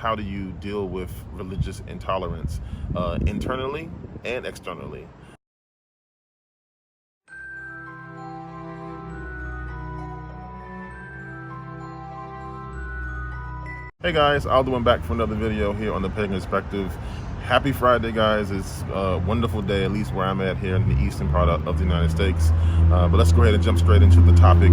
how do you deal with religious intolerance internally and externally. Hey guys, Aldo back for another video here on the Pagan Perspective. Happy Friday, guys. It's a wonderful day, at least where I'm at here in the eastern part of the United States. But let's go ahead and jump straight into the topic.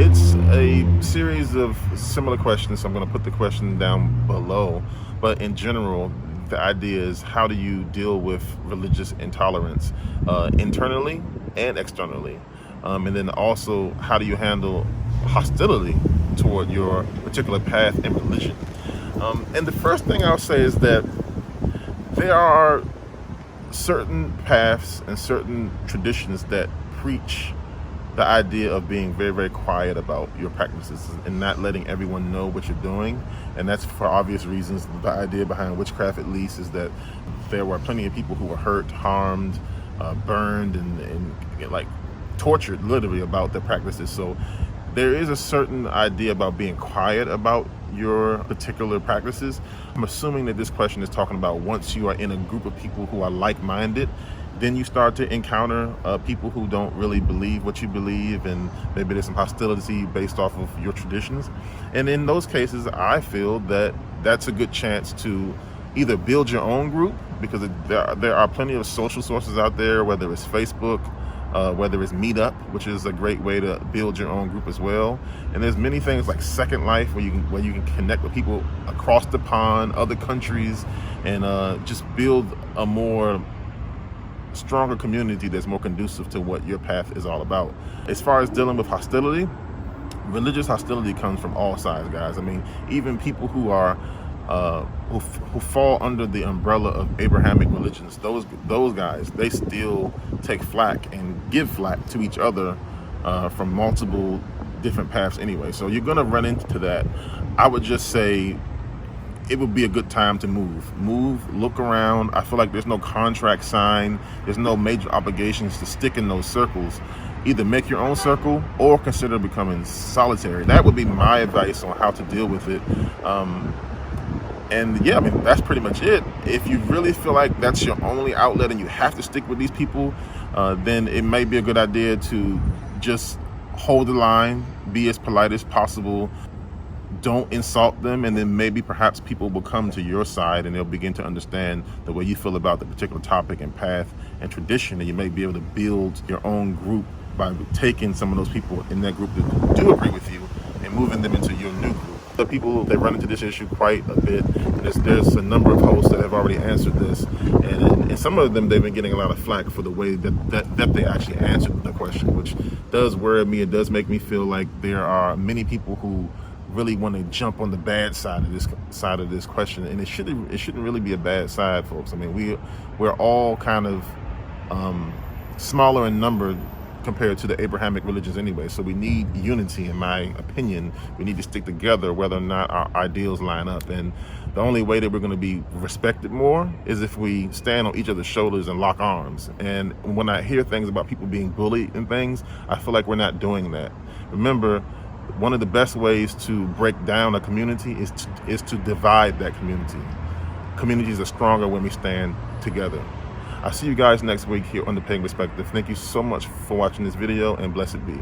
It's a series of similar questions, so I'm going to put the question down below. But in general, the idea is, how do you deal with religious intolerance internally and externally? And then also, how do you handle hostility toward your particular path and religion? And the first thing I'll say is that there are certain paths and certain traditions that preach the idea of being very, very quiet about your practices and not letting everyone know what you're doing. And that's for obvious reasons. The idea behind witchcraft, at least, is that there were plenty of people who were hurt, harmed, burned, and like tortured literally about their practices. So there is a certain idea about being quiet about your particular practices. I'm assuming that this question is talking about once you are in a group of people who are like-minded, then you start to encounter people who don't really believe what you believe, and maybe there's some hostility based off of your traditions. And in those cases, I feel that that's a good chance to either build your own group, because there are plenty of social sources out there, whether it's Facebook, whether it's Meetup, which is a great way to build your own group as well. And there's many things like Second Life, where you can connect with people across the pond, other countries, and just build a more stronger community that's more conducive to what your path is all about. As far as dealing with hostility, religious hostility comes from all sides, guys. I mean, even people who are who fall under the umbrella of Abrahamic religions, those guys, they still take flack and give flack to each other from multiple different paths anyway. So you're gonna run into that. I would just say it would be a good time to move, look around. I feel like there's no contract signed, there's no major obligations to stick in those circles. Either make your own circle or consider becoming solitary. That would be my advice on how to deal with it. And yeah, I mean, that's pretty much it. If you really feel like that's your only outlet and you have to stick with these people, then it may be a good idea to just hold the line, be as polite as possible, don't insult them, and then maybe perhaps people will come to your side and they'll begin to understand the way you feel about the particular topic and path and tradition, and you may be able to build your own group by taking some of those people in that group that do agree with you and moving them into your new group. The people that run into this issue quite a bit, and there's a number of hosts that have already answered this, and some of them, they've been getting a lot of flack for the way that they actually answered the question, which does worry me. It does make me feel like there are many people who really want to jump on the bad side of this question, and it shouldn't really be a bad side, folks. I mean, we're all kind of smaller in number compared to the Abrahamic religions anyway. So we need unity, in my opinion. We need to stick together whether or not our ideals line up. And the only way that we're going to be respected more is if we stand on each other's shoulders and lock arms. And when I hear things about people being bullied and things, I feel like we're not doing that. Remember, one of the best ways to break down a community is to divide that community. Communities are stronger when we stand together. I'll see you guys next week here on the Pagan Perspective. Thank you so much for watching this video, and blessed be.